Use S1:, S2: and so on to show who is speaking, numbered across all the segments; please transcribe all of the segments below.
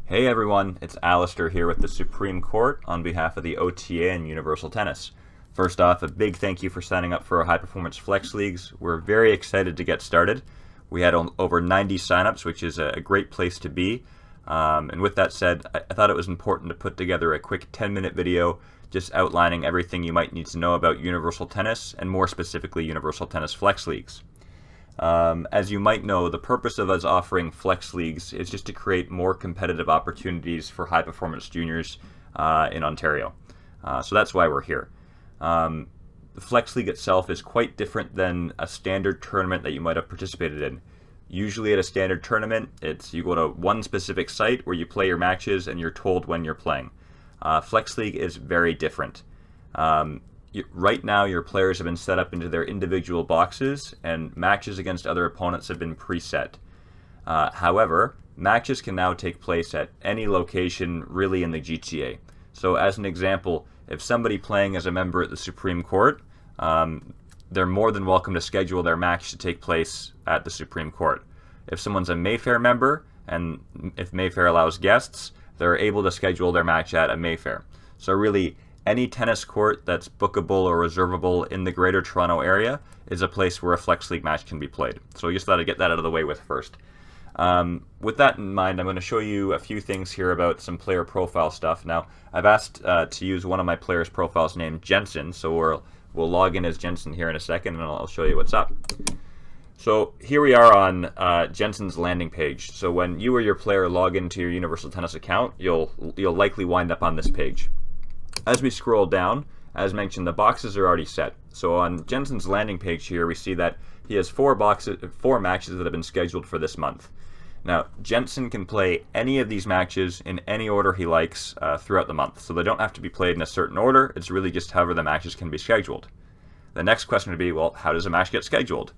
S1: Hey everyone, it's Alistair here with the Supreme Court on behalf of the OTA and Universal Tennis. First off, a big thank you for signing up for our High Performance Flex Leagues. We're very excited to get started. We had over 90 signups, which is a great place to be. And with that said, I thought it was important to put together a quick 10-minute video just outlining everything you might need to know about Universal Tennis, and more specifically Universal Tennis Flex Leagues. As you might know, the purpose of us offering Flex Leagues is just to create more competitive opportunities for high-performance juniors in Ontario. So that's why we're here. The Flex League itself is quite different than a standard tournament that you might have participated in. Usually at a standard tournament, you go to one specific site where you play your matches and you're told when you're playing. Flex League is very different. Right now, your players have been set up into their individual boxes, and matches against other opponents have been preset. However, matches can now take place at any location really in the GTA. So as an example, if somebody playing as a member at the Supreme Court, they're more than welcome to schedule their match to take place at the Supreme Court. If someone's a Mayfair member, and if Mayfair allows guests, they're able to schedule their match at a Mayfair. So really, any tennis court that's bookable or reservable in the Greater Toronto Area is a place where a Flex League match can be played. So I just thought I'd get that out of the way with first. With that in mind, I'm going to show you a few things here about some player profile stuff. Now, I've asked to use one of my players' profiles named Jensen, so we'll log in as Jensen here in a second, and I'll show you what's up. So here we are on Jensen's landing page. So when you or your player log into your Universal Tennis account, you'll likely wind up on this page. As we scroll down, as mentioned, the boxes are already set. So on Jensen's landing page here, we see that he has four matches that have been scheduled for this month. Now, Jensen can play any of these matches in any order he likes throughout the month. So they don't have to be played in a certain order. It's really just however the matches can be scheduled. The next question would be, well, how does a match get scheduled?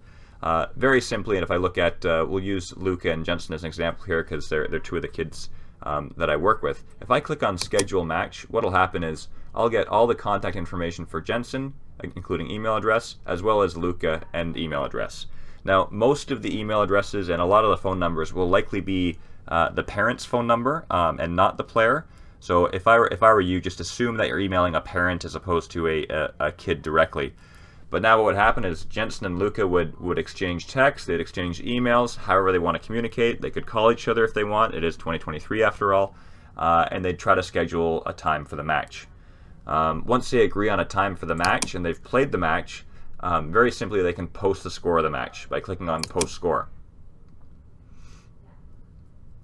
S1: Very simply, and if I look at, we'll use Luca and Jensen as an example here because they're two of the kids that I work with. If I click on schedule match, what'll happen is I'll get all the contact information for Jensen, including email address, as well as Luca and email address. Now, most of the email addresses and a lot of the phone numbers will likely be the parent's phone number and not the player. So if I were you, just assume that you're emailing a parent as opposed to a kid directly. But now what would happen is Jensen and Luca would exchange texts, they'd exchange emails, however they want to communicate. They could call each other if they want. It is 2023 after all. And they'd try to schedule a time for the match. Once they agree on a time for the match and they've played the match, very simply they can post the score of the match by clicking on Post Score.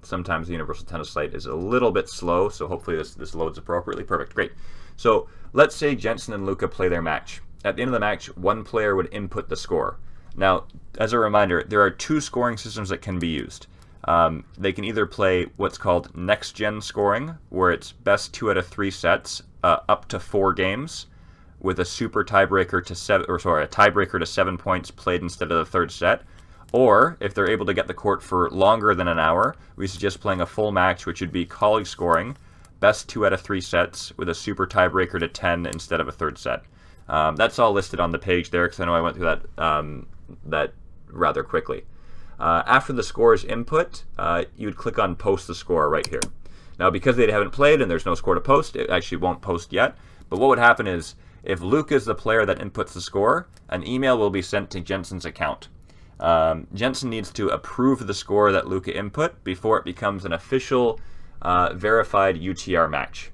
S1: Sometimes the Universal Tennis site is a little bit slow, so hopefully this loads appropriately. Perfect, great. So let's say Jensen and Luca play their match. At the end of the match, one player would input the score. Now, as a reminder, there are two scoring systems that can be used. They can either play what's called next-gen scoring, where it's best 2 out of 3 sets, up to 4 games, with a super tiebreaker a tiebreaker to 7 points played instead of the third set. Or if they're able to get the court for longer than an hour, we suggest playing a full match, which would be college scoring, best 2 out of 3 sets, with a super tiebreaker to 10 instead of a third set. That's all listed on the page there because I know I went through that rather quickly. After the score is input, you would click on Post the Score right here. Now, because they haven't played and there's no score to post, it actually won't post yet. But what would happen is, if Luke is the player that inputs the score, an email will be sent to Jensen's account. Jensen needs to approve the score that Luca input before it becomes an official verified UTR match.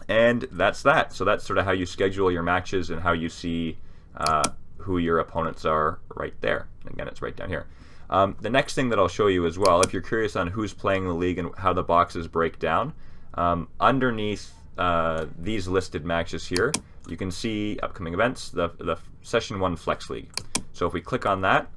S1: And that's that. So that's sort of how you schedule your matches and how you see who your opponents are right there. Again, it's right down here. The next thing that I'll show you as well, if you're curious on who's playing the league and how the boxes break down, underneath these listed matches here, you can see upcoming events, the Session 1 Flex League. So if we click on that,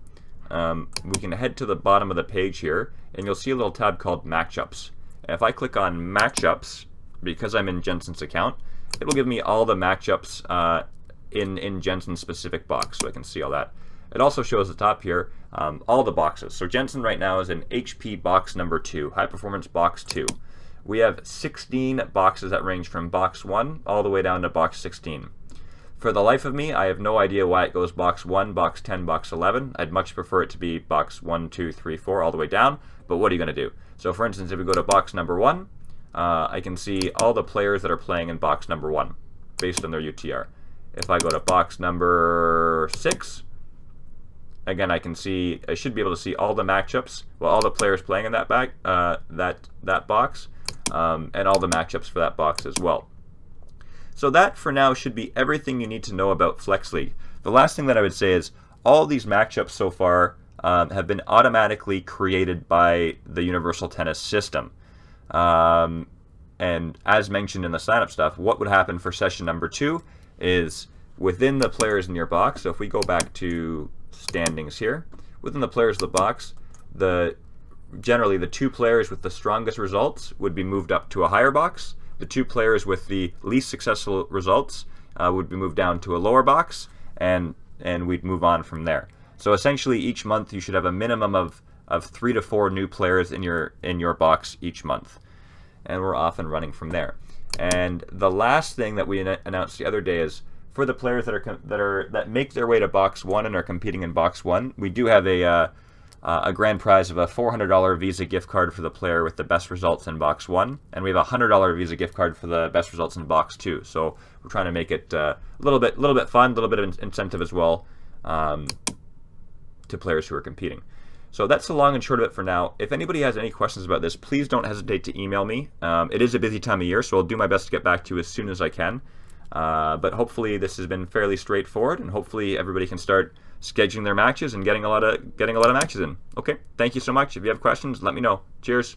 S1: we can head to the bottom of the page here, and you'll see a little tab called Matchups. And if I click on Matchups, because I'm in Jensen's account, it'll give me all the matchups in Jensen's specific box, so I can see all that. It also shows at the top here all the boxes. So Jensen right now is in HP box number 2, High Performance box 2. We have 16 boxes that range from box 1 all the way down to box 16. For the life of me, I have no idea why it goes box 1, box 10, box 11. I'd much prefer it to be box 1, 2, 3, 4 all the way down, but what are you going to do? So for instance, if we go to box number 1, I can see all the players that are playing in box number 1 based on their UTR. If I go to box number 6, again, I should be able to see all the matchups, well, all the players playing in that box, and all the matchups for that box as well. So that, for now, should be everything you need to know about Flex League. The last thing that I would say is all these matchups so far have been automatically created by the Universal Tennis system. And as mentioned in the sign-up stuff, what would happen for session number 2 is within the players in your box. So if we go back to standings here, within the players of the box, generally the 2 players with the strongest results would be moved up to a higher box. The 2 players with the least successful results would be moved down to a lower box, and we'd move on from there. So essentially, each month you should have a minimum of 3 to 4 new players in your box each month, and we're off and running from there. And the last thing that we announced the other day is for the players that make their way to box 1 and are competing in box 1, we do have a grand prize of a $400 Visa gift card for the player with the best results in box 1, and we have a $100 Visa gift card for the best results in box 2. So we're trying to make it a little bit fun, a little bit of incentive as well to players who are competing. So that's the long and short of it for now. If anybody has any questions about this, please don't hesitate to email me. It is a busy time of year, so I'll do my best to get back to you as soon as I can. But hopefully this has been fairly straightforward, and hopefully everybody can start scheduling their matches and getting a lot of matches in. Okay, thank you so much. If you have questions, let me know. Cheers.